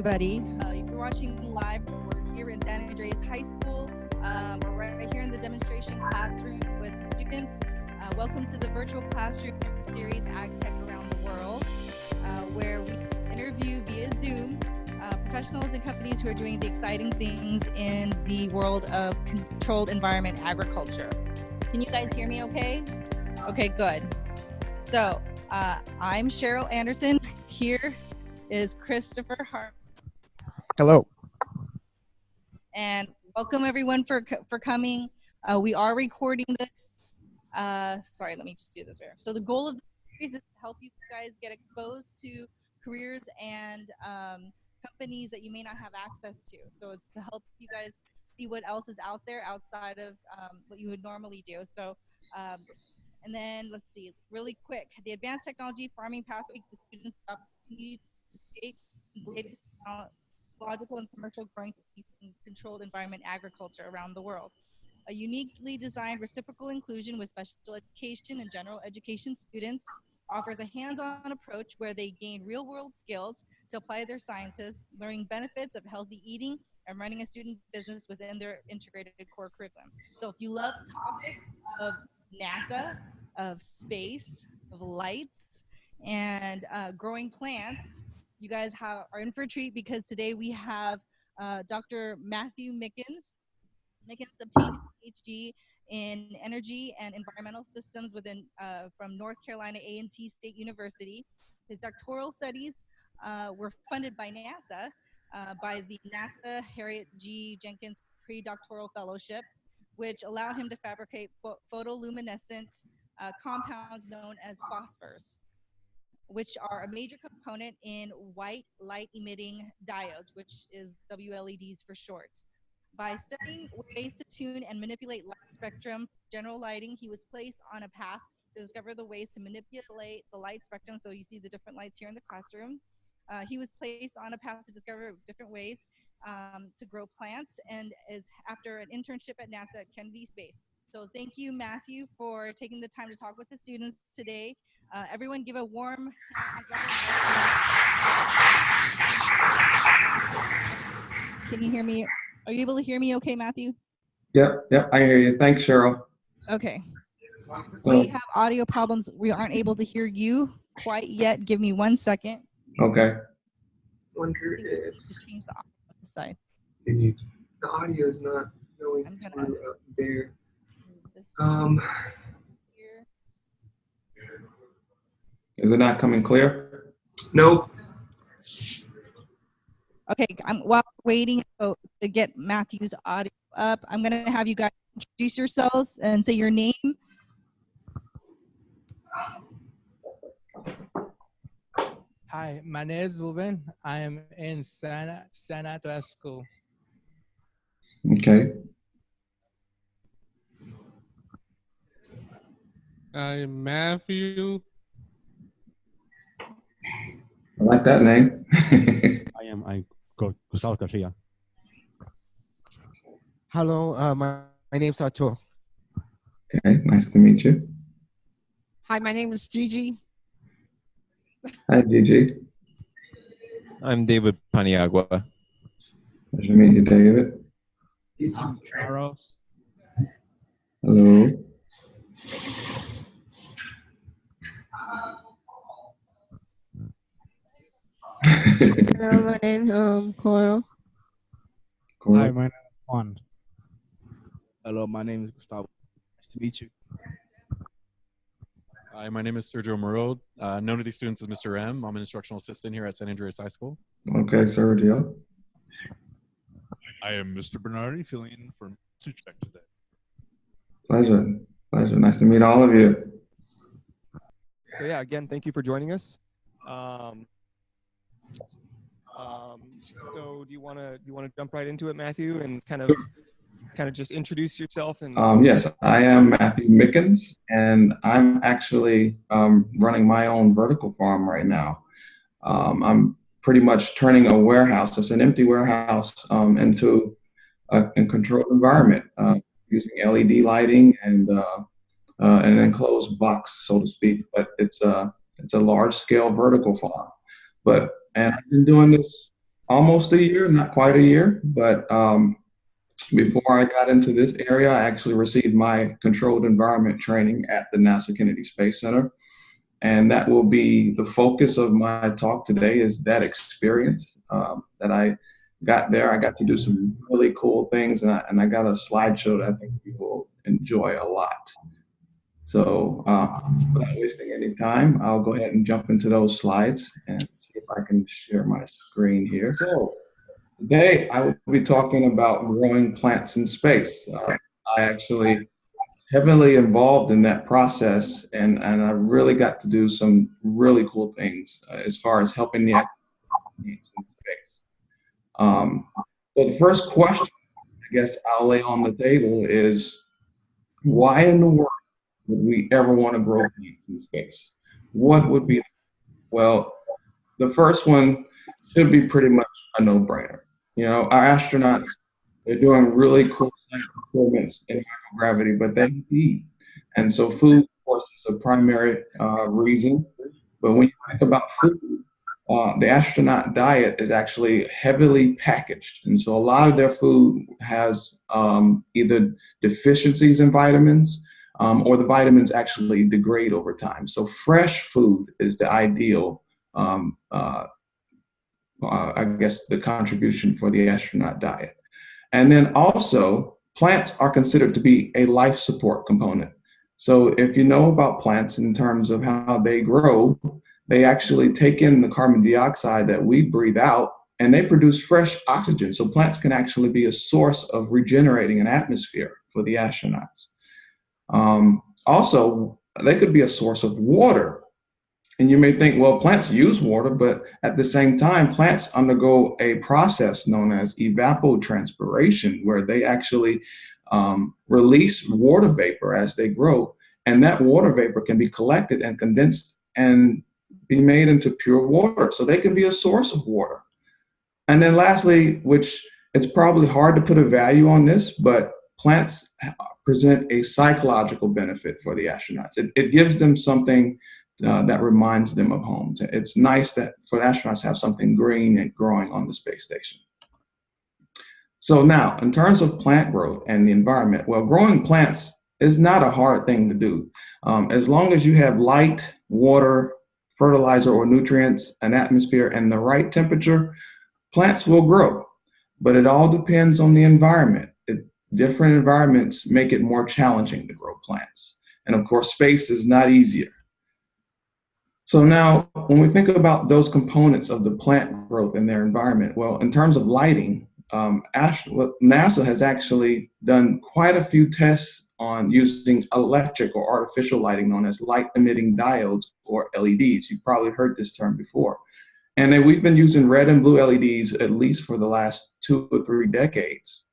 everybody. If you're watching live, we're here in San Andreas High School. We're right here in the demonstration classroom with the students. Welcome to the virtual classroom series, AgTech Around the World, where we interview via Zoom professionals and companies who are doing the exciting things in the world of controlled environment agriculture. Can you guys hear me okay? Okay, good. So I'm Cheryl Anderson. Here is Christopher Hart. Hello. And welcome everyone for coming. We are recording this. Sorry, let me just do this here. So the goal of the series is to help you guys get exposed to careers and companies that you may not have access to. So it's to help you guys see what else is out there outside of what you would normally do. So, and then let's see, really quick, the Advanced Technology Farming Pathway to Students Opportunity to State the latest logical and commercial growing techniques in controlled environment agriculture around the world. A uniquely designed reciprocal inclusion with special education and general education students offers a hands-on approach where they gain real-world skills to apply their sciences, learning benefits of healthy eating and running a student business within their integrated core curriculum. So if you love the topic of NASA, of space, of lights, and growing plants, you guys are in for a treat because today we have Dr. Matthew Mickens. Mickens obtained a Ph.D. in energy and environmental systems from North Carolina A&T State University. His doctoral studies were funded by NASA by the NASA Harriett G. Jenkins Predoctoral Fellowship, which allowed him to fabricate photoluminescent compounds known as phosphors, which are a major component in white light-emitting diodes, which is WLEDs for short. By studying ways to tune and manipulate light spectrum, general lighting, he was placed on a path to discover the ways to manipulate the light spectrum. So you see the different lights here in the classroom. He was placed on a path to discover different ways to grow plants, and is after an internship at NASA at Kennedy Space. So thank you, Matthew, for taking the time to talk with the students today. Everyone give a warm hand. Can you hear me? Are you able to hear me okay, Matthew? Yep, I hear you. Thanks, Cheryl. Okay. We have audio problems. We aren't able to hear you quite yet. Give me 1 second. Okay. Wonder if to change the audio on the side. the audio is not going through up there. Here. Is it not coming clear? Nope. Okay, while we're waiting to get Matthew's audio up, I'm going to have you guys introduce yourselves and say your name. Hi, my name is Ruben. I am in San Andreas High School. Okay. I'm Matthew. I like that name. I Gustavo Garcia. Hello, my name's Artur. Okay, nice to meet you. Hi, my name is Gigi. Hi, Gigi. I'm David Paniagua. Nice to meet you, David. I'm Charles. Hello. Hello, my name is Coral. Hi, my name is Juan. Hello, my name is Gustavo. Nice to meet you. Hi, my name is Sergio Muro. Known to these students as Mr. M. I'm an instructional assistant here at San Andreas High School. Okay, Sergio. I am Mr. Bernardi, filling in for Mr. Check today. Pleasure. Nice to meet all of you. So yeah, again, thank you for joining us. So do you want to jump right into it, Matthew, and kind of just introduce yourself? And yes, I am Matthew Mickens, and I'm actually running my own vertical farm right now. I'm pretty much turning a warehouse, it's an empty warehouse, into a controlled environment using LED lighting and an enclosed box, so to speak. But it's a large-scale vertical farm. And I've been doing this almost a year, not quite a year, but before I got into this area, I actually received my controlled environment training at the NASA Kennedy Space Center. And that will be the focus of my talk today, is that experience that I got there. I got to do some really cool things, and I got a slideshow that I think people will enjoy a lot. So without wasting any time, I'll go ahead and jump into those slides and see if I can share my screen here. So today I will be talking about growing plants in space. I actually heavily involved in that process, and I really got to do some really cool things as far as helping the academics in space. So the first question I guess I'll lay on the table is, why in the world would we ever want to grow plants in space? What would be, well, the first one should be pretty much a no-brainer. You know, our astronauts, they're doing really cool experiments in microgravity, but they eat. And so food, of course, is a primary reason. But when you think about food, the astronaut diet is actually heavily packaged. And so a lot of their food has either deficiencies in vitamins, or the vitamins actually degrade over time. So fresh food is the ideal, I guess, the contribution for the astronaut diet. And then also, plants are considered to be a life support component. So if you know about plants in terms of how they grow, they actually take in the carbon dioxide that we breathe out, and they produce fresh oxygen. So plants can actually be a source of regenerating an atmosphere for the astronauts. Also, they could be a source of water. And you may think, well, plants use water, but at the same time, plants undergo a process known as evapotranspiration, where they actually release water vapor as they grow. And that water vapor can be collected and condensed and be made into pure water. So they can be a source of water. And then lastly, which it's probably hard to put a value on this, but plants present a psychological benefit for the astronauts. It gives them something that reminds them of home. It's nice that for the astronauts to have something green and growing on the space station. So now, in terms of plant growth and the environment, well, growing plants is not a hard thing to do. As long as you have light, water, fertilizer or nutrients, an atmosphere, and the right temperature, plants will grow. But it all depends on the environment. Different environments make it more challenging to grow plants. And of course, space is not easier. So now, when we think about those components of the plant growth in their environment, well, in terms of lighting, NASA has actually done quite a few tests on using electric or artificial lighting known as light-emitting diodes, or LEDs. You've probably heard this term before. And then we've been using red and blue LEDs at least for the last 2 or 3 decades.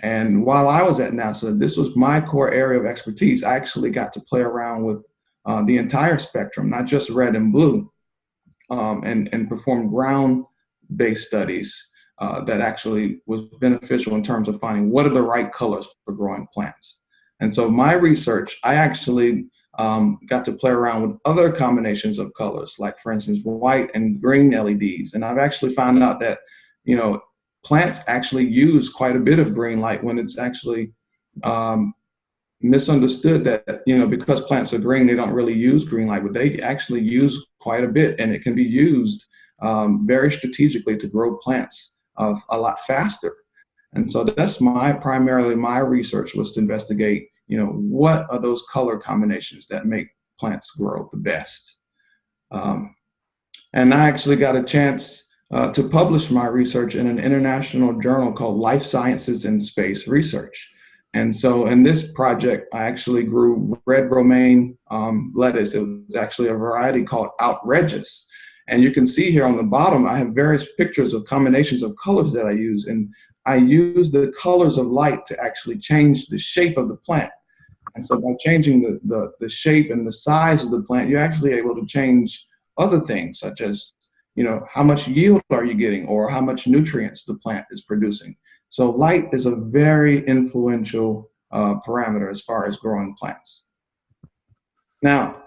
And while I was at NASA, this was my core area of expertise. I actually got to play around with the entire spectrum, not just red and blue, and perform ground-based studies that actually was beneficial in terms of finding what are the right colors for growing plants. And so my research, I actually got to play around with other combinations of colors, like for instance, white and green LEDs. And I've actually found out that, you know, plants actually use quite a bit of green light when it's actually misunderstood that, you know, because plants are green, they don't really use green light, but they actually use quite a bit, and it can be used very strategically to grow plants a lot faster. And so that's primarily my research was to investigate, you know, what are those color combinations that make plants grow the best. And I actually got a chance to publish my research in an international journal called Life Sciences in Space Research. And so in this project, I actually grew red romaine lettuce. It was actually a variety called outrageous. And you can see here on the bottom, I have various pictures of combinations of colors that I use. And I use the colors of light to actually change the shape of the plant. And so by changing the shape and the size of the plant, you're actually able to change other things, such as, you know, how much yield are you getting, or how much nutrients the plant is producing. So light is a very influential parameter as far as growing plants. Now,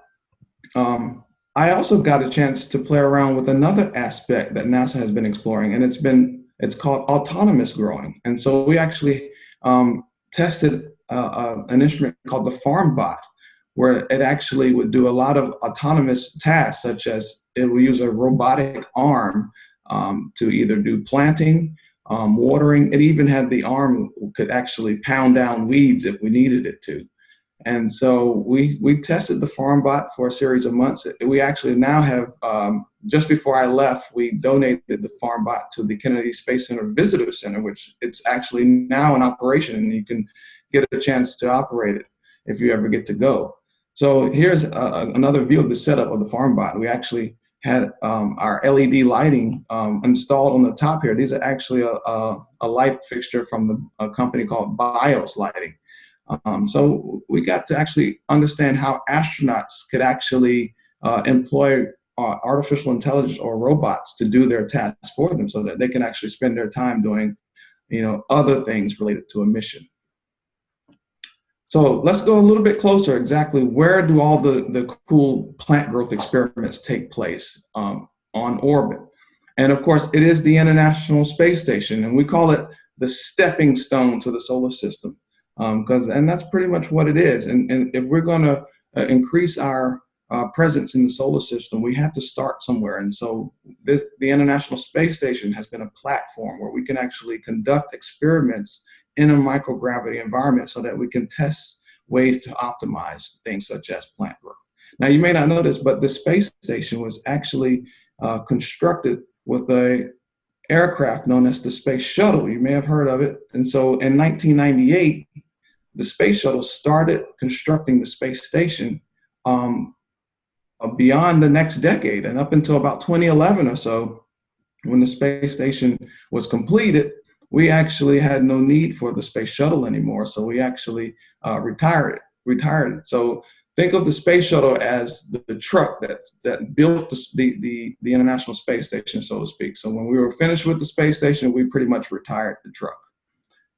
I also got a chance to play around with another aspect that NASA has been exploring, and it's called autonomous growing. And so we actually tested an instrument called the FarmBot, where it actually would do a lot of autonomous tasks, such as it will use a robotic arm to either do planting, watering. It even had the arm could actually pound down weeds if we needed it to. And so we tested the FarmBot for a series of months. We actually now have, just before I left, we donated the FarmBot to the Kennedy Space Center Visitor Center, which it's actually now in operation, and you can get a chance to operate it if you ever get to go. So here's another view of the setup of the FarmBot. We actually had our LED lighting installed on the top here. These are actually a light fixture from a company called Bios Lighting. So we got to actually understand how astronauts could actually employ artificial intelligence or robots to do their tasks for them, so that they can actually spend their time doing, other things related to a mission. So let's go a little bit closer. Exactly where do all the cool plant growth experiments take place on orbit? And of course, it is the International Space Station, and we call it the stepping stone to the solar system. And that's pretty much what it is. And if we're going to increase our presence in the solar system, we have to start somewhere. And so the International Space Station has been a platform where we can actually conduct experiments in a microgravity environment so that we can test ways to optimize things such as plant growth. Now, you may not know this, but the space station was actually constructed with a aircraft known as the Space Shuttle. You may have heard of it. And so in 1998, the Space Shuttle started constructing the space station beyond the next decade. And up until about 2011 or so, when the space station was completed, we actually had no need for the Space Shuttle anymore. So we actually retired it. So think of the Space Shuttle as the truck that built the International Space Station, so to speak. So when we were finished with the space station, we pretty much retired the truck.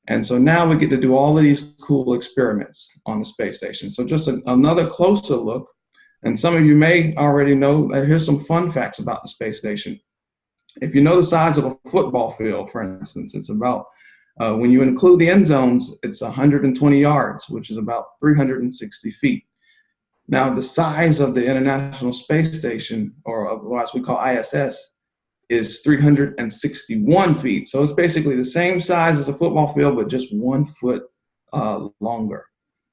And so now we get to do all of these cool experiments on the space station. So just another closer look, and some of you may already know, here's some fun facts about the space station. If you know the size of a football field, for instance, it's about, when you include the end zones, it's 120 yards, which is about 360 feet. Now, the size of the International Space Station, or as we call ISS, is 361 feet. So it's basically the same size as a football field, but just 1 foot longer.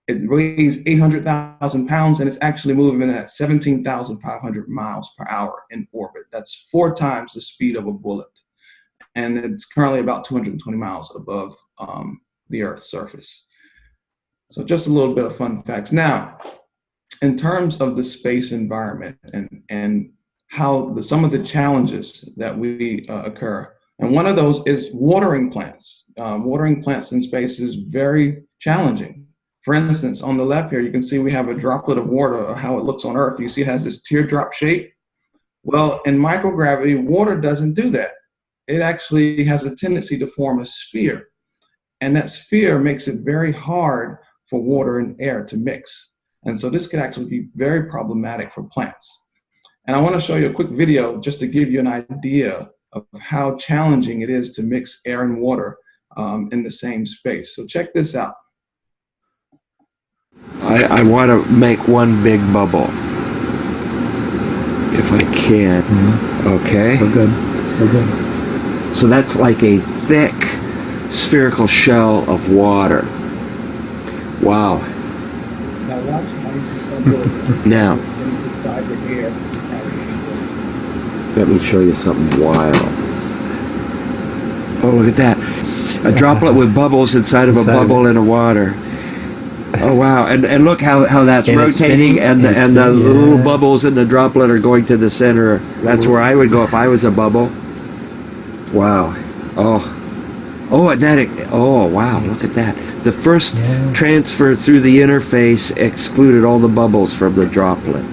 It weighs 800,000 pounds, and it's actually moving at 17,500 miles per hour in orbit. That's 4 times the speed of a bullet. And it's currently about 220 miles above the Earth's surface. So just a little bit of fun facts. Now, in terms of the space environment and how some of the challenges that we occur, and one of those is watering plants. Watering plants in space is very challenging. For instance, on the left here, you can see we have a droplet of water, how it looks on Earth. You see it has this teardrop shape. Well, in microgravity, water doesn't do that. It actually has a tendency to form a sphere. And that sphere makes it very hard for water and air to mix. And so this could actually be very problematic for plants. And I want to show you a quick video just to give you an idea of how challenging it is to mix air and water in the same space. So check this out. I want to make one big bubble, if I can. Okay. So good. So good. So that's like a thick spherical shell of water. Wow. Now, let me show you something wild. Oh, look at that. A droplet with bubbles inside of a bubble in a water. Oh, wow. And look how that's rotating, and the little bubbles in the droplet are going to the center. That's where I would go if I was a bubble. Wow. Oh, wow, look at that. The first transfer through the interface excluded all the bubbles from the droplet.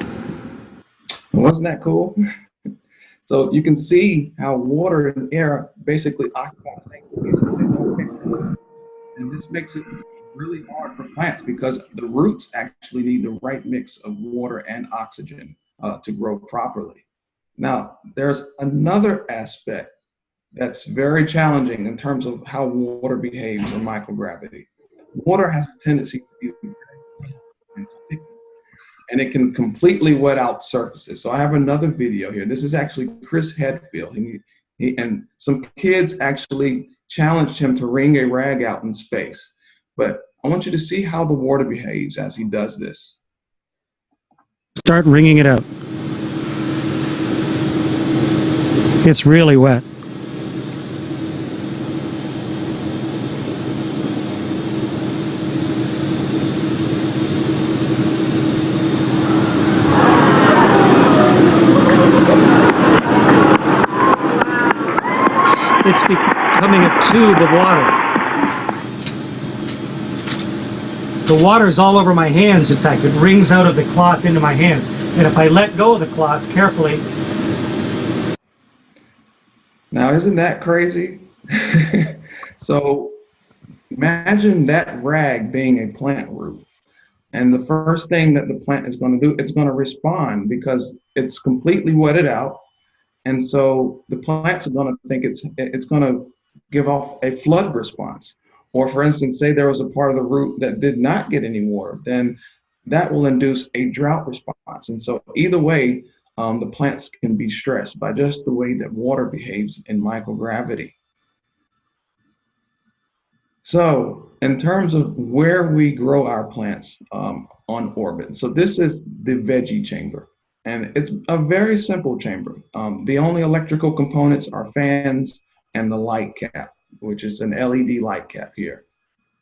Wasn't that cool? So you can see how water and air basically occupy the same space. And this makes it really hard for plants because the roots actually need the right mix of water and oxygen to grow properly. Now, there's another aspect that's very challenging in terms of how water behaves in microgravity. Water has a tendency to be sticky, and it can completely wet out surfaces. So I have another video here. This is actually Chris Hadfield. And some kids actually challenged him to wring a rag out in space. But I want you to see how the water behaves as he does this. Start wringing it out. It's really wet. It's becoming a tube of water. The water is all over my hands. In fact, it rings out of the cloth into my hands. And if I let go of the cloth carefully. Now, isn't that crazy? So imagine that rag being a plant root. And the first thing that the plant is going to do, it's going to respond because it's completely wetted out. And so the plants are going to think it's going to give off a flood response. Or for instance, say there was a part of the root that did not get any water, then that will induce a drought response. And so either way, the plants can be stressed by just the way that water behaves in microgravity. So in terms of where we grow our plants on orbit, so this is the VEGGIE chamber. And it's a very simple chamber. The only electrical components are fans and the light cap, which is an LED light cap here.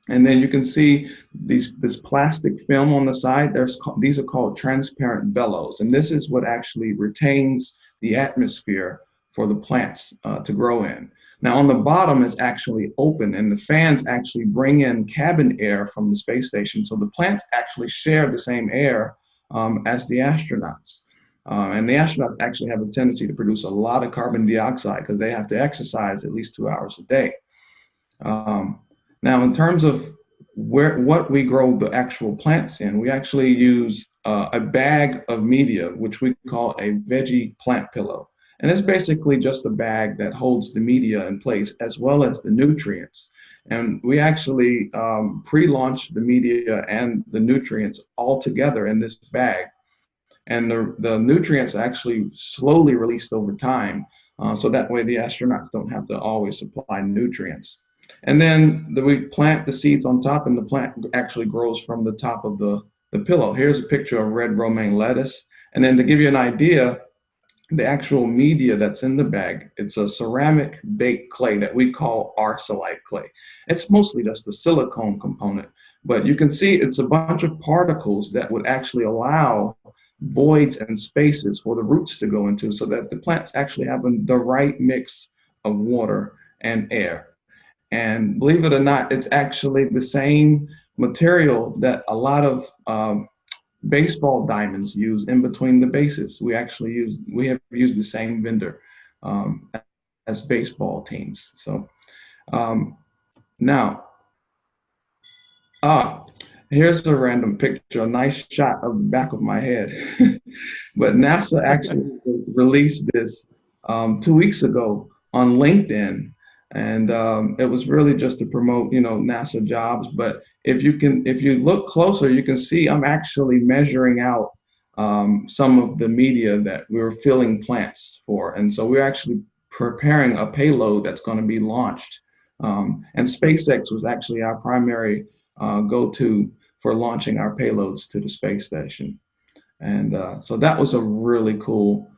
And then you can see this plastic film on the side. These are called transparent bellows. And this is what actually retains the atmosphere for the plants to grow in. Now on the bottom is actually open, and the fans actually bring in cabin air from the space station. So the plants actually share the same air as the astronauts. And the astronauts actually have a tendency to produce a lot of carbon dioxide because they have to exercise at least 2 hours a day. Now, in terms of what we grow the actual plants in, we actually use a bag of media, which we call a VEGGIE plant pillow. And it's basically just a bag that holds the media in place as well as the nutrients. And we actually pre-launch the media and the nutrients all together in this bag. And the nutrients are actually slowly released over time. So that way the astronauts don't have to always supply nutrients. And then we plant the seeds on top, and the plant actually grows from the top of the pillow. Here's a picture of red romaine lettuce. And then to give you an idea, the actual media that's in the bag, it's a ceramic baked clay that we call arsenite clay. It's mostly just a silicone component, but you can see it's a bunch of particles that would actually allow voids and spaces for the roots to go into so that the plants actually have the right mix of water and air. And believe it or not, it's actually the same material that a lot of baseball diamonds use in between the bases. We have used the same vendor as baseball teams. So now, here's a random picture, a nice shot of the back of my head. But NASA actually released this 2 weeks ago on LinkedIn. And it was really just to promote, NASA jobs. But if you look closer, you can see I'm actually measuring out some of the media that we were filling plants for. And so we're actually preparing a payload that's going to be launched. And SpaceX was actually our primary go-to for launching our payloads to the space station. And so that was a really cool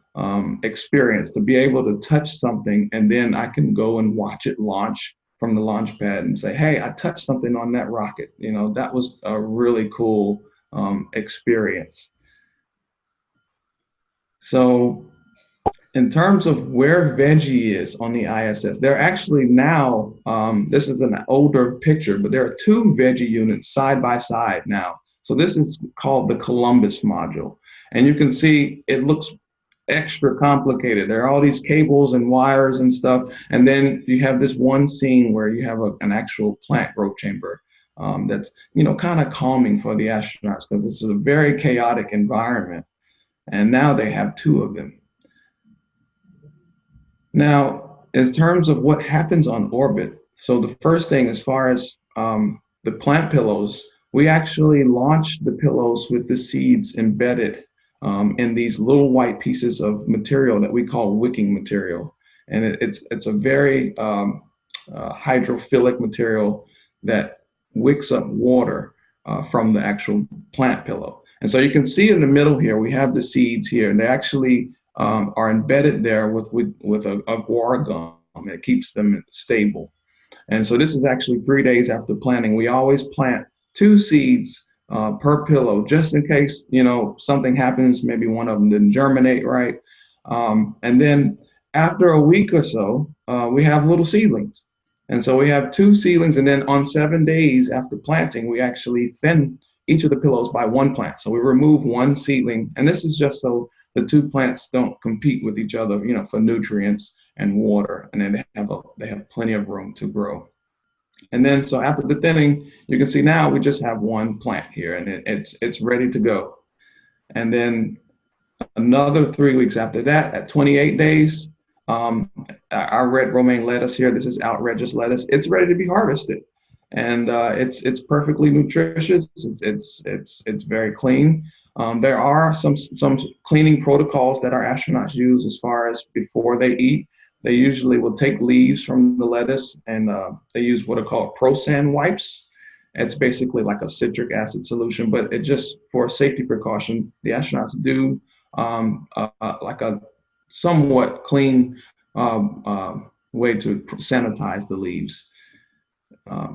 experience to be able to touch something, and then I can go and watch it launch from the launch pad and say, hey, I touched something on that rocket. That was a really cool experience. So in terms of where VEGGIE is on the ISS, they're actually now, this is an older picture, but there are 2 VEGGIE units side by side now. So this is called the Columbus module. And you can see it looks extra complicated. There are all these cables and wires and stuff. And then you have this one scene where you have an actual plant growth chamber that's, kind of calming for the astronauts because it's a very chaotic environment. And now they have 2 of them. Now, in terms of what happens on orbit, so the first thing, as far as the plant pillows, we actually launched the pillows with the seeds embedded in these little white pieces of material that we call wicking material. And it's a very hydrophilic material that wicks up water from the actual plant pillow. And so you can see in the middle here, we have the seeds here, and they actually are embedded there with a guar gum. It keeps them stable. And so this is actually 3 days after planting. We always plant 2 seeds per pillow, just in case, you know, something happens, maybe one of them didn't germinate right. And then after a week or so, we have little seedlings. And so we have 2 seedlings, and then on 7 days after planting, we actually thin each of the pillows by 1 plant. So we remove 1 seedling, and this is just so the 2 plants don't compete with each other, you know, for nutrients and water, and then they have plenty of room to grow. And then so after the thinning, you can see now we just have 1 plant here, and it's ready to go. And then another 3 weeks after that, at 28 days, our red romaine lettuce here, this is outrageous lettuce, it's ready to be harvested. And it's perfectly nutritious. It's very clean. There are some cleaning protocols that our astronauts use as far as before they eat. They usually will take leaves from the lettuce, and they use what are called Prosan wipes. It's basically like a citric acid solution, but it just, for safety precaution, the astronauts do like a somewhat clean way to sanitize the leaves.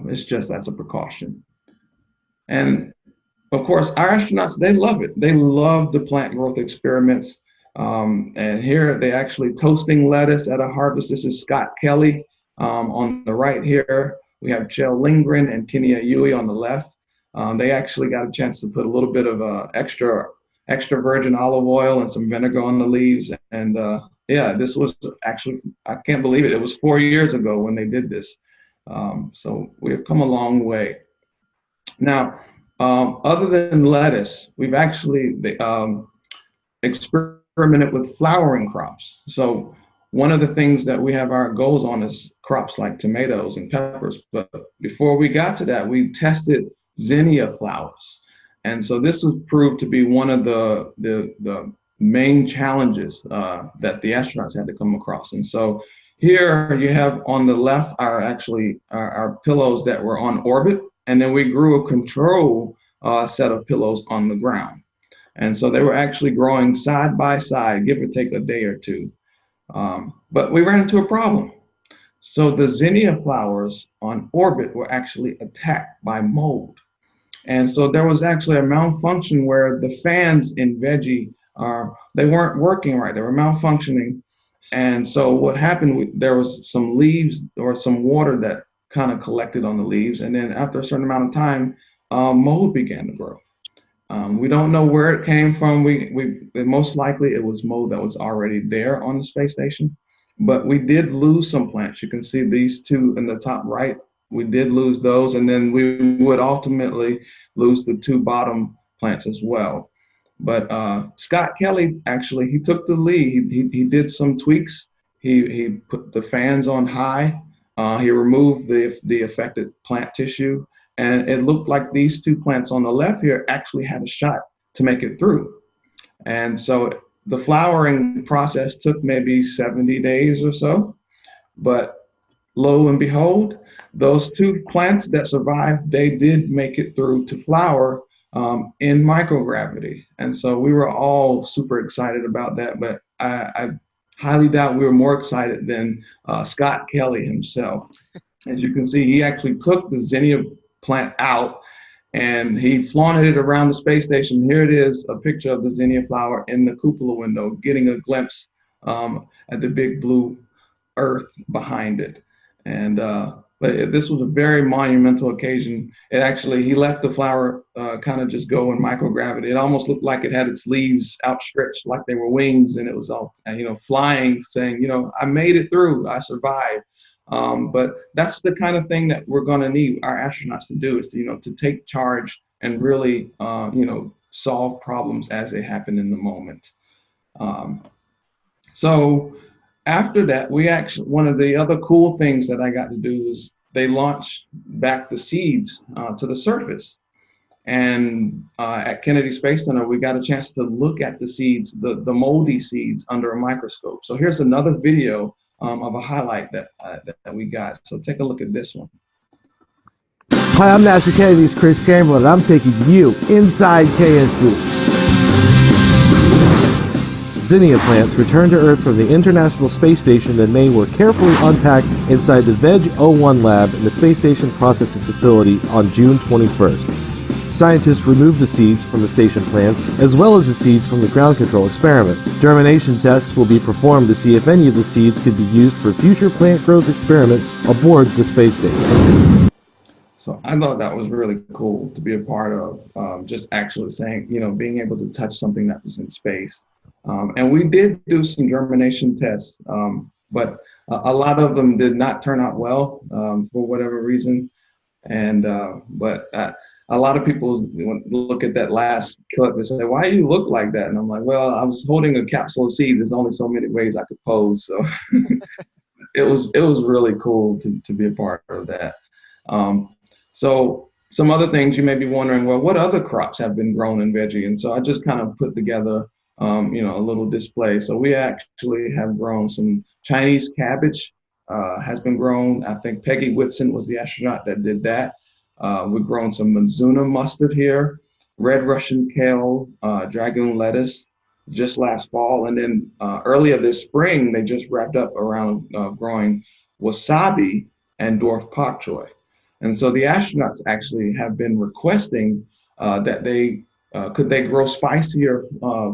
It's just as a precaution. And of course, our astronauts, they love it. They love the plant growth experiments. And here they actually toasting lettuce at a harvest. This is Scott Kelly on the right here. We have Chell Lindgren and Kenia Yui on the left. They actually got a chance to put a little bit of extra virgin olive oil and some vinegar on the leaves. And yeah, this was actually, I can't believe it. It was 4 years ago when they did this. So we have come a long way. Now, other than lettuce, we've actually experimented with flowering crops. So one of the things that we have our goals on is crops like tomatoes and peppers. But before we got to that, we tested zinnia flowers. And so this was proved to be one of the main challenges that the astronauts had to come across. And so here you have on the left our pillows that were on orbit, and then we grew a control set of pillows on the ground. And so they were actually growing side by side, give or take a day or 2. But we ran into a problem. So the zinnia flowers on orbit were actually attacked by mold. And so there was actually a malfunction where the fans in VEGGIE, they weren't working right, they were malfunctioning. And so what happened, there was some leaves or some water that kind of collected on the leaves. And then after a certain amount of time, mold began to grow. We don't know where it came from. Most likely it was mold that was already there on the space station. But we did lose some plants. You can see these 2 in the top right. We did lose those. And then we would ultimately lose the 2 bottom plants as well. But Scott Kelly, actually, he took the lead. He did some tweaks. He put the fans on high. He removed the affected plant tissue. And it looked like these 2 plants on the left here actually had a shot to make it through. And so the flowering process took maybe 70 days or so. But lo and behold, those 2 plants that survived, they did make it through to flower in microgravity. And so we were all super excited about that, but I highly doubt we were more excited than Scott Kelly himself. As you can see, he actually took the zinnia plant out and he flaunted it around the space station. Here it is, a picture of the zinnia flower in the cupola window, getting a glimpse at the big blue earth behind it. And but this was a very monumental occasion. He let the flower kind of just go in microgravity. It almost looked like it had its leaves outstretched like they were wings, and it was all, flying, saying, I made it through, I survived. But that's the kind of thing that we're going to need our astronauts to do, is to take charge and really, solve problems as they happen in the moment. So after that, one of the other cool things that I got to do is they launched back the seeds to the surface. And at Kennedy Space Center, we got a chance to look at the seeds, the moldy seeds under a microscope. So here's another video of a highlight that we got. So take a look at this one. Hi, I'm NASA Kennedy's Chris Chamberlain, and I'm taking you inside KSC. Zinnia plants returned to Earth from the International Space Station in May were carefully unpacked inside the VEGGIE-01 lab in the Space Station Processing Facility on June 21st. Scientists removed the seeds from the station plants, as well as the seeds from the ground control experiment. Germination tests will be performed to see if any of the seeds could be used for future plant growth experiments aboard the space station. So I thought that was really cool to be a part of, just actually saying, being able to touch something that was in space. And we did do some germination tests, but a lot of them did not turn out well for whatever reason. And but a lot of people look at that last clip and say, "Why do you look like that?" And I'm like, "Well, I was holding a capsule of seed. There's only so many ways I could pose." So it was really cool to be a part of that. So some other things you may be wondering, well, what other crops have been grown in VEGGIE? And so I just kind of put together a little display. So we actually have grown some Chinese cabbage has been grown. I think Peggy Whitson was the astronaut that did that. We've grown some Mizuna mustard here, red Russian kale, dragoon lettuce just last fall. And then earlier this spring, they just wrapped up around growing wasabi and dwarf pak choy. And so the astronauts actually have been requesting that could they grow spicier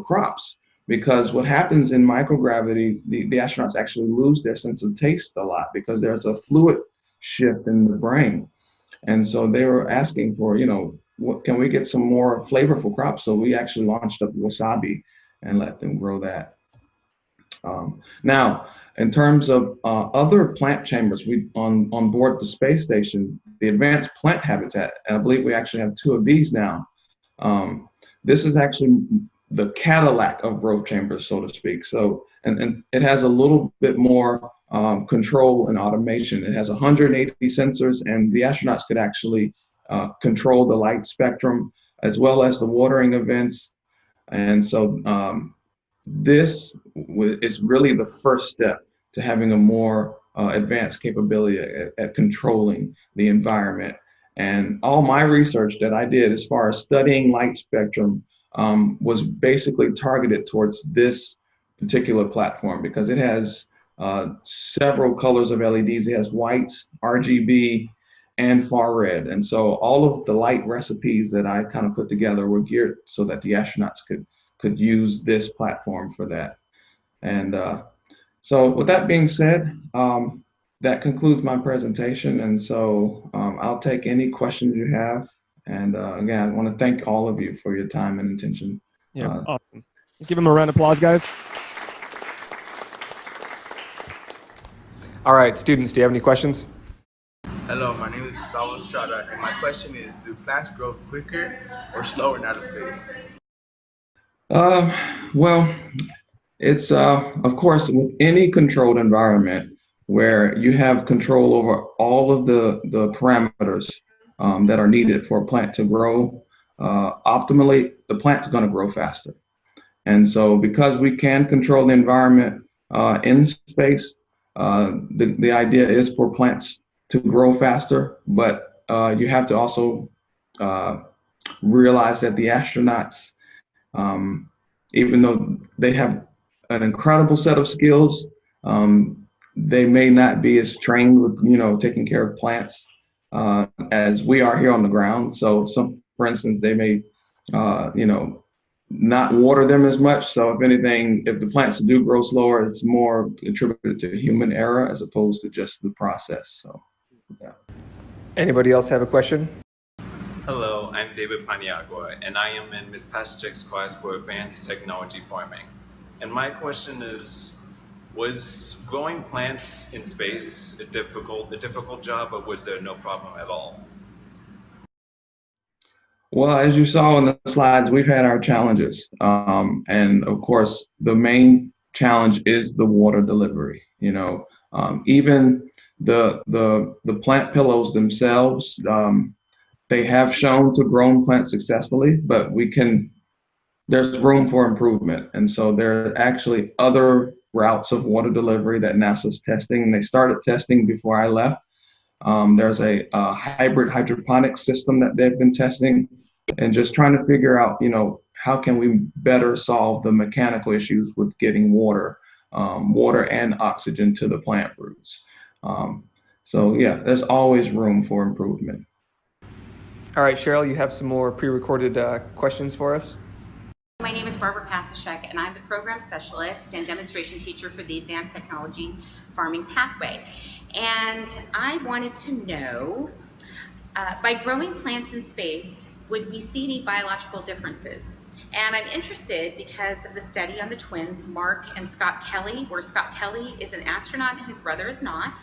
crops, because what happens in microgravity, the astronauts actually lose their sense of taste a lot because there's a fluid shift in the brain. And so they were asking for, what can we get some more flavorful crops? So we actually launched up wasabi and let them grow that. Now, in terms of other plant chambers, we on board the space station, the advanced plant habitat, and I believe we actually have 2 of these now. This is actually the Cadillac of growth chambers, so to speak. So, and it has a little bit more control and automation. It has 180 sensors, and the astronauts could actually control the light spectrum as well as the watering events. And so this is really the first step to having a more advanced capability at controlling the environment. And all my research that I did as far as studying light spectrum was basically targeted towards this particular platform because it has several colors of LEDs. It has whites, RGB, and far red. And so all of the light recipes that I kind of put together were geared so that the astronauts could use this platform for that. And so with that being said, that concludes my presentation. And so I'll take any questions you have. And again, I want to thank all of you for your time and attention. Yeah, awesome. Let's give them a round of applause, guys. All right, students, do you have any questions? Hello, my name is Gustavo Estrada, and my question is, do plants grow quicker or slower in outer space? Well, it's, of course, with any controlled environment where you have control over all of the parameters that are needed for a plant to grow optimally, the plant's going to grow faster. And so because we can control the environment in space, the idea is for plants to grow faster, but you have to also realize that the astronauts, even though they have an incredible set of skills, they may not be as trained with, taking care of plants as we are here on the ground. So for instance, they may, not water them as much. So if anything, if the plants do grow slower, it's more attributed to human error as opposed to just the process. So, yeah. Anybody else have a question? Hello, I'm David Paniagua, and I am in Ms. Paschek's class for Advanced Technology Farming. And my question is, was growing plants in space a difficult job, or was there no problem at all? Well, as you saw in the slides, we've had our challenges. And of course, the main challenge is the water delivery. Even the plant pillows themselves, they have shown to grow plants successfully, but there's room for improvement. And so there are actually other routes of water delivery that NASA's testing. They started testing before I left. There's a hybrid hydroponic system that they've been testing and just trying to figure out, how can we better solve the mechanical issues with getting water and oxygen to the plant roots. So yeah, there's always room for improvement. All right, Cheryl, you have some more pre-recorded questions for us? My name is Barbara Pasishek, and I'm the program specialist and demonstration teacher for the Advanced Technology Farming Pathway. And I wanted to know, by growing plants in space, would we see any biological differences? And I'm interested because of the study on the twins, Mark and Scott Kelly, where Scott Kelly is an astronaut and his brother is not.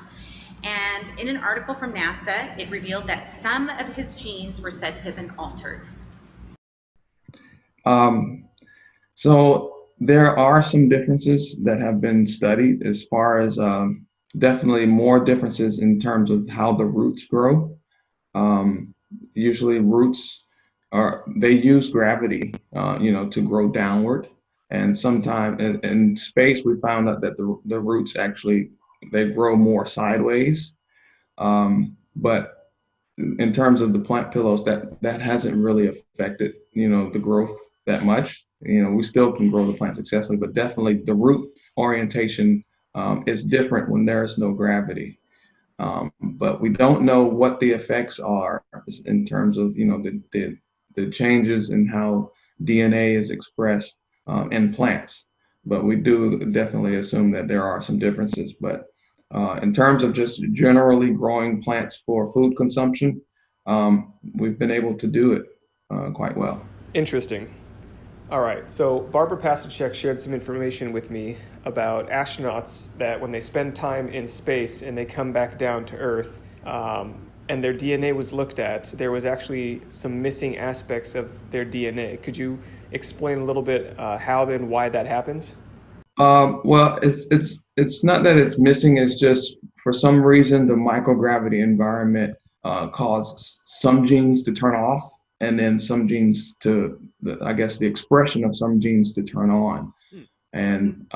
And in an article from NASA, it revealed that some of his genes were said to have been altered. So there are some differences that have been studied as far as definitely more differences in terms of how the roots grow. Usually roots they use gravity, to grow downward. And sometimes in space, we found out that the roots actually, they grow more sideways. But in terms of the plant pillows, that hasn't really affected, the growth that much. We still can grow the plant successfully, but definitely the root orientation is different when there's no gravity. But we don't know what the effects are in terms of, the changes in how DNA is expressed in plants. But we do definitely assume that there are some differences. But in terms of just generally growing plants for food consumption, we've been able to do it quite well. Interesting. All right, so Barbara Pasachek shared some information with me about astronauts that when they spend time in space and they come back down to Earth, and their DNA was looked at, there was actually some missing aspects of their DNA. Could you explain a little bit how and why that happens? Well, it's not that it's missing, it's just for some reason the microgravity environment caused some genes to turn off, and then some genes the expression of some genes to turn on. And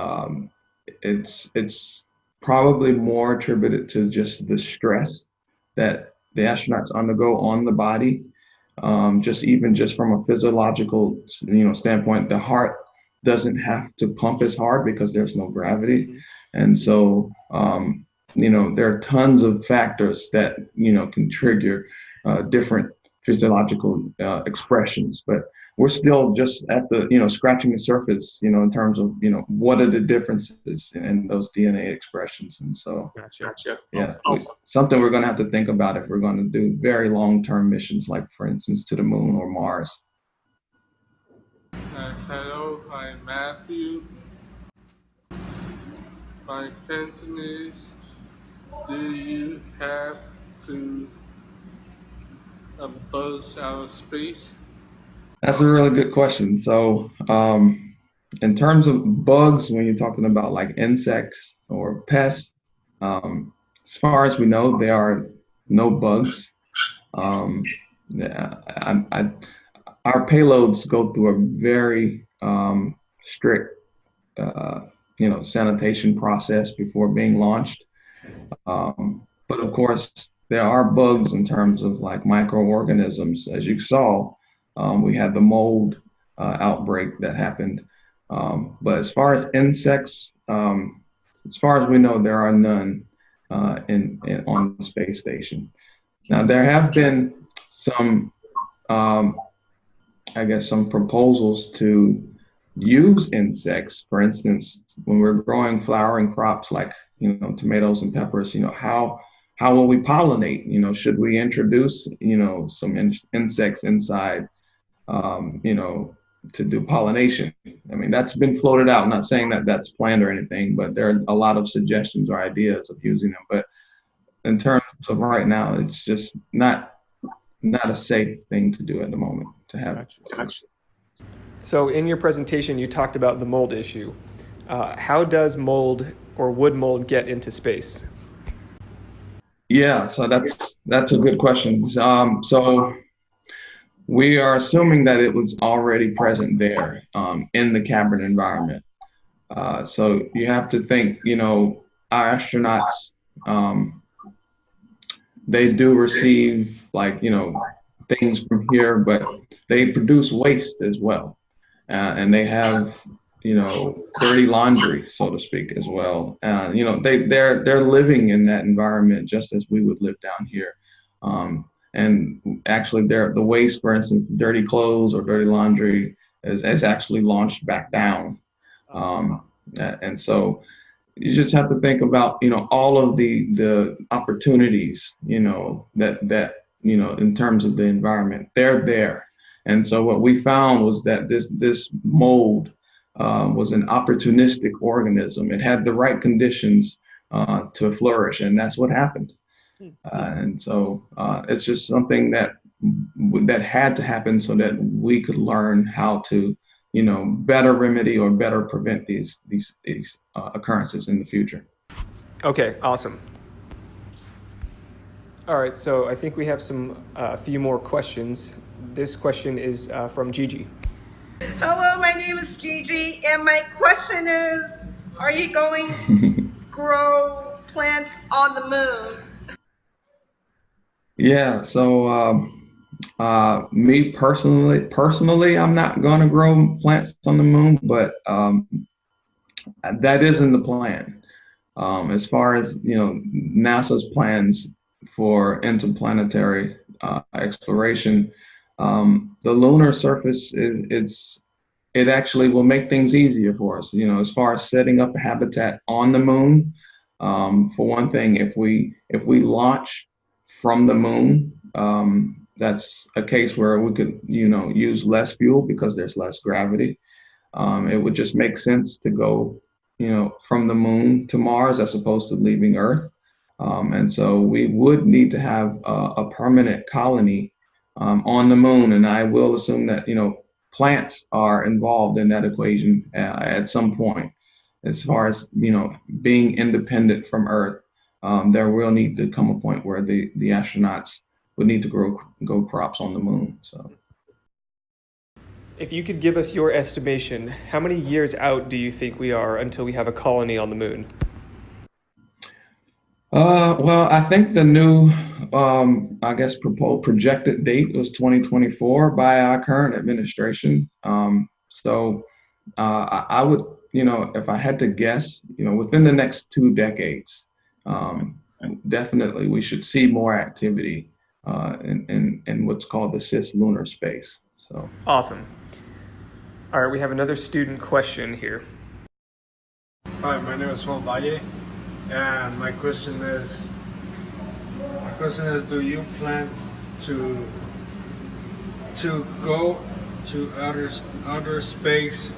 it's probably more attributed to just the stress that the astronauts undergo on the body. Just from a physiological, standpoint, the heart doesn't have to pump as hard because there's no gravity. And so, there are tons of factors that, can trigger different physiological expressions, but we're still just at the, scratching the surface, in terms of, what are the differences in those DNA expressions. And so, yeah, something we're going to have to think about if we're going to do very long-term missions, like for instance, to the moon or Mars. Hello, I'm Matthew. My question is, do you have to bugs out of space? That's a really good question. So in terms of bugs, when you're talking about like insects or pests, as far as we know, there are no bugs. Our payloads go through a very strict sanitation process before being launched. But of course, there are bugs in terms of like microorganisms. As you saw, we had the mold outbreak that happened. But as far as insects, as far as we know, there are none on the space station. Now, there have been some, some proposals to use insects. For instance, when we're growing flowering crops like, tomatoes and peppers, how will we pollinate? Should we introduce, some insects inside, to do pollination? I mean, that's been floated out. I'm not saying that that's planned or anything, but there are a lot of suggestions or ideas of using them. But in terms of right now, it's just not not a safe thing to do at the moment to have. So in your presentation, you talked about the mold issue. How does mold or would mold get into space? Yeah, so that's a good question. So we are assuming that it was already present there in the cavern environment. So you have to think, our astronauts, they do receive things from here, but they produce waste as well. And they have, dirty laundry, so to speak, as well. They're living in that environment just as we would live down here. And actually the waste, for instance, dirty clothes or dirty laundry is actually launched back down. And so you just have to think about, all of the opportunities, that in terms of the environment, they're there. And so what we found was that this mold was an opportunistic organism. It had the right conditions to flourish, and that's what happened. And so it's just something that had to happen so that we could learn how to, better remedy or better prevent these occurrences in the future. Okay, awesome. All right, so I think we have a few more questions. This question is from Gigi. Hello, my name is Gigi, and my question is, are you going to grow plants on the moon? Yeah, so me personally, I'm not going to grow plants on the moon, but that is in the plan. As far as NASA's plans for interplanetary exploration, the lunar surface it actually will make things easier for us. As far as setting up a habitat on the moon, for one thing, if we launch from the moon, that's a case where we could use less fuel because there's less gravity. It would just make sense to go from the moon to Mars as opposed to leaving Earth. And so we would need to have a permanent colony on the moon, and I will assume that plants are involved in that equation at some point. As far as being independent from Earth, there will need to come a point where the astronauts would need to grow crops on the moon. So, if you could give us your estimation, how many years out do you think we are until we have a colony on the moon? Well, I think the new, projected date was 2024 by our current administration. So I would, if I had to guess, within the next 2 decades, definitely we should see more activity in what's called the cislunar space. So awesome. All right, we have another student question here. Hi, my name is Juan Valle. And my question is, do you plan to go to outer space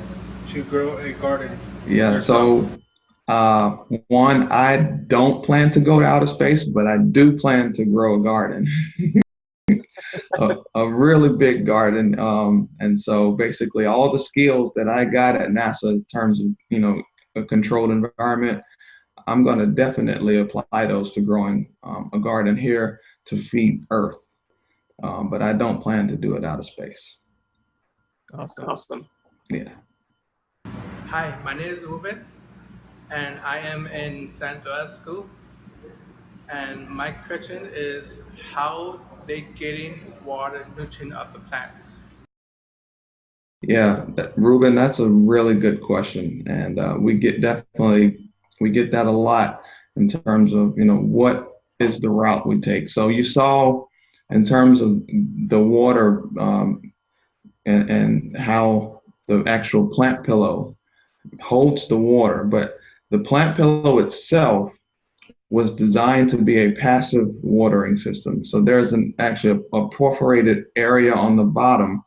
to grow a garden? Yeah, yourself? So one, I don't plan to go to outer space, but I do plan to grow a garden. a really big garden. And so basically all the skills that I got at NASA in terms of, a controlled environment, I'm going to definitely apply those to growing a garden here to feed Earth. But I don't plan to do it out of space. Awesome. Yeah. Hi, my name is Ruben, and I am in San Andreas School. And my question is, how they getting water nutrient of the plants? Yeah, Ruben, that's a really good question. And we get that a lot in terms of, what is the route we take. So you saw in terms of the water and how the actual plant pillow holds the water, but the plant pillow itself was designed to be a passive watering system. So there's actually a perforated area on the bottom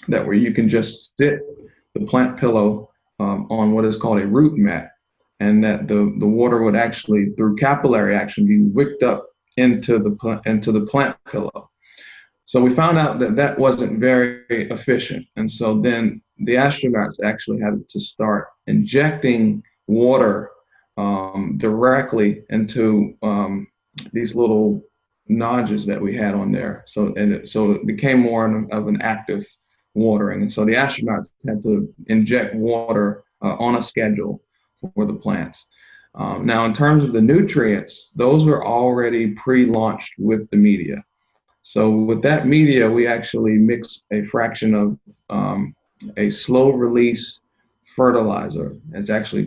that where you can just sit the plant pillow on what is called a root mat, and that the water would actually, through capillary action, be wicked up into the plant pillow. So we found out that that wasn't very efficient. And so then the astronauts actually had to start injecting water directly into these little nodules that we had on there. So it became more of an active watering. And so the astronauts had to inject water on a schedule for the plants. Now, in terms of the nutrients, those were already pre-launched with the media. So with that media, we actually mix a fraction of a slow release fertilizer. It's actually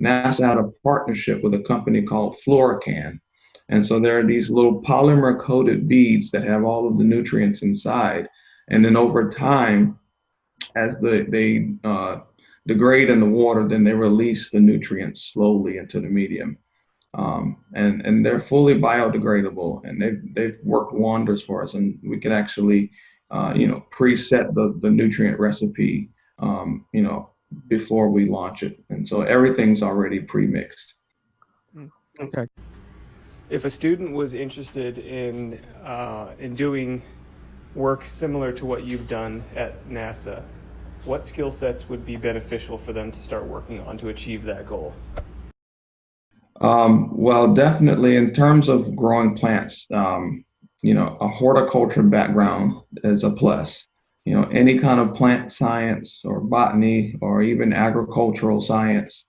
NASA had a partnership with a company called Fluorocan. And so there are these little polymer coated beads that have all of the nutrients inside. And then over time, as they degrade in the water, then they release the nutrients slowly into the medium. And they're fully biodegradable, and they've worked wonders for us. And we can actually, preset the nutrient recipe, before we launch it. And so everything's already pre-mixed. Okay. If a student was interested in doing work similar to what you've done at NASA, what skill sets would be beneficial for them to start working on to achieve that goal? Well, definitely in terms of growing plants, a horticulture background is a plus. Any kind of plant science or botany or even agricultural science,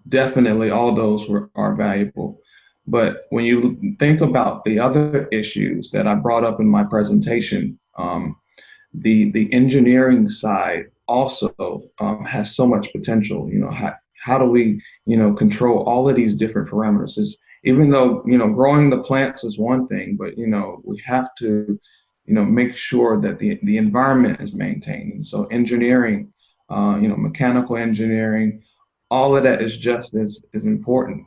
definitely all those are valuable. But when you think about the other issues that I brought up in my presentation, the engineering side also has so much potential. How do we, control all of these different parameters? Even though, growing the plants is one thing, but, we have to, make sure that the environment is maintained. And so engineering, mechanical engineering, all of that is just as important,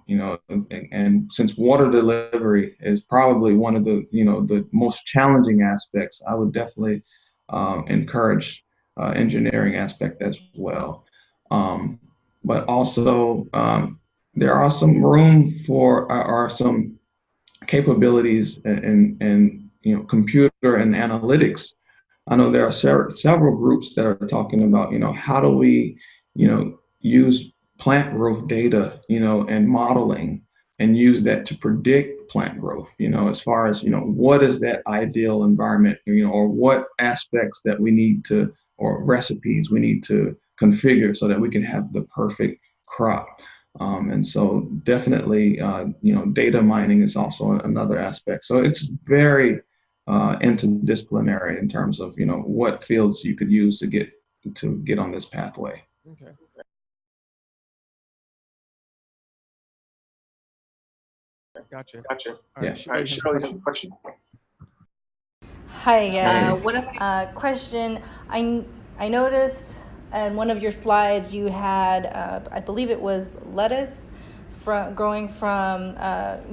and since water delivery is probably one of the, the most challenging aspects, I would definitely encourage engineering aspect as well. But also there are some room for are some capabilities in computer and analytics. I know there are several groups that are talking about how do we use plant growth data and modeling and use that to predict plant growth, as far as what is that ideal environment, or what aspects that we need to, or recipes we need to configure so that we can have the perfect crop. And so definitely, data mining is also another aspect. So it's very interdisciplinary in terms of, what fields you could use to get on this pathway. Okay. Gotcha. All right, yeah. Shirley has a question. Hi, question. I noticed in one of your slides you had, I believe it was lettuce growing from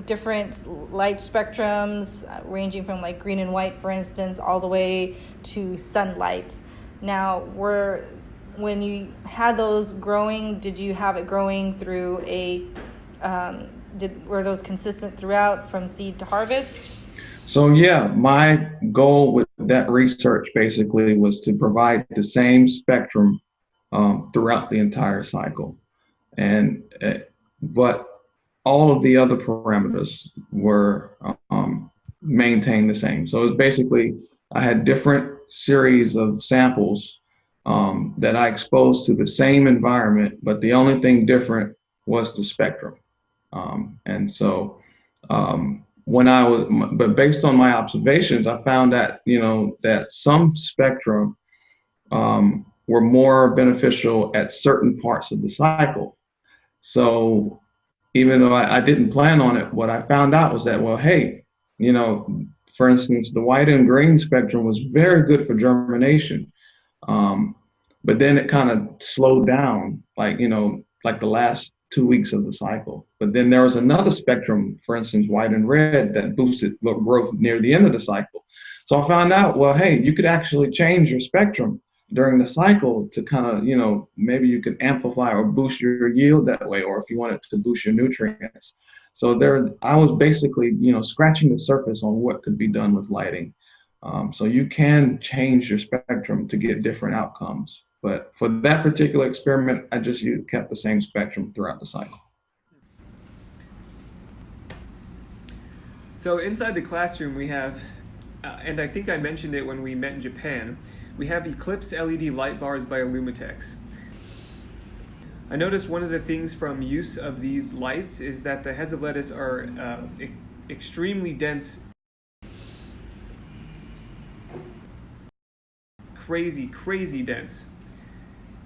different light spectrums, ranging from like green and white, for instance, all the way to sunlight. Now, when you had those growing, did you have it growing through were those consistent throughout from seed to harvest? So yeah, my goal with that research basically was to provide the same spectrum throughout the entire cycle, but all of the other parameters were maintained the same. So it was basically, I had different series of samples that I exposed to the same environment, but the only thing different was the spectrum. And so but based on my observations, I found that, that some spectrum were more beneficial at certain parts of the cycle. So even though I didn't plan on it, what I found out was that, well, hey, for instance, the white and green spectrum was very good for germination. But then it kind of slowed down, like the last 2 weeks of the cycle. But then there was another spectrum, for instance, white and red, that boosted growth near the end of the cycle. So I found out, well, hey, you could actually change your spectrum during the cycle to kind of, maybe you could amplify or boost your yield that way, or if you wanted to boost your nutrients. So I was basically, scratching the surface on what could be done with lighting. So you can change your spectrum to get different outcomes. But for that particular experiment, I just kept the same spectrum throughout the cycle. So inside the classroom we have, and I think I mentioned it when we met in Japan, we have Eclipse LED light bars by Illumitex. I noticed one of the things from use of these lights is that the heads of lettuce are extremely dense, crazy dense.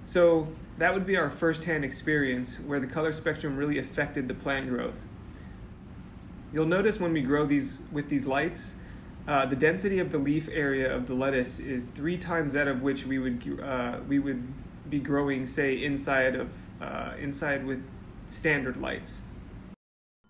So that would be our first-hand experience where the color spectrum really affected the plant growth. You'll notice when we grow these with these lights, the density of the leaf area of the lettuce is 3 times that of which we would be growing, say, inside with standard lights.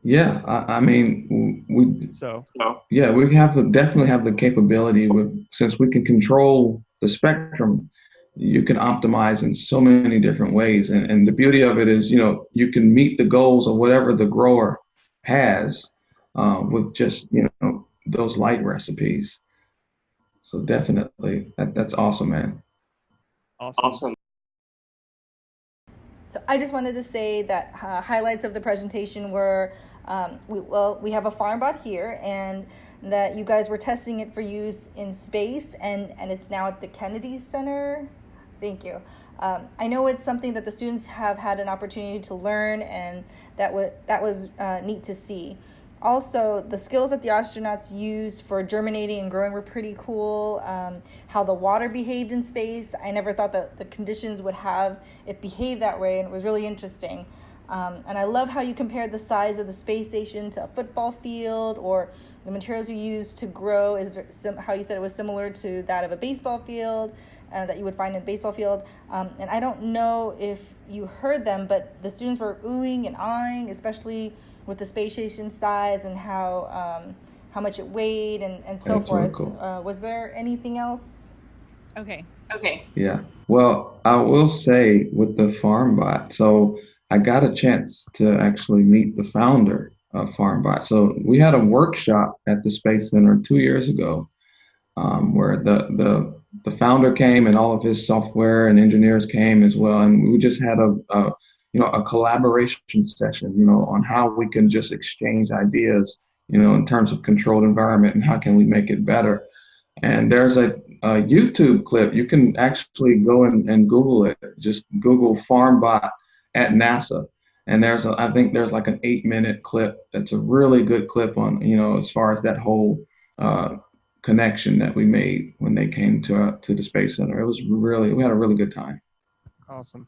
Yeah, I mean, we definitely have the capability since we can control the spectrum. You can optimize in so many different ways, and the beauty of it is, you can meet the goals of whatever the grower has with just those light recipes. So definitely, that's awesome, man. Awesome. So I just wanted to say that highlights of the presentation were, we have a farm bot here, and that you guys were testing it for use in space, and it's now at the Kennedy Center. Thank you. I know it's something that the students have had an opportunity to learn, and that was neat to see. Also, the skills that the astronauts used for germinating and growing were pretty cool. How the water behaved in space. I never thought that the conditions would have it behave that way, and it was really interesting. And I love how you compared the size of the space station to a football field, or the materials you used to grow how you said it was similar to that of a baseball field, that you would find in a baseball field. And I don't know if you heard them, but the students were oohing and ahhing, especially with the space station size and how much it weighed and so forth. Really cool. Was there anything else? Okay. Yeah. Well, I will say with the FarmBot, so I got a chance to actually meet the founder of FarmBot. So we had a workshop at the Space Center 2 years ago, where the founder came and all of his software and engineers came as well, and we just had a collaboration session, on how we can just exchange ideas, in terms of controlled environment and how can we make it better. And there's a YouTube clip. You can actually go and Google it. Just Google FarmBot at NASA. And I think there's like an 8-minute clip. That's a really good clip on, as far as that whole connection that we made when they came to the Space Center. We had a really good time. Awesome.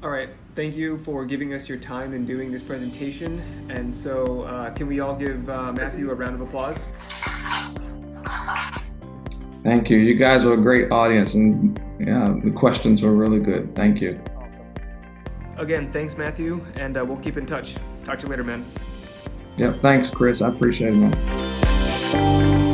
All right, thank you for giving us your time and doing this presentation. And so can we all give Matthew a round of applause? Thank you. You guys were a great audience, and the questions were really good. Thank you. Awesome. Again, thanks, Matthew, and we'll keep in touch. Talk to you later, man. Yep, thanks, Chris. I appreciate it, man.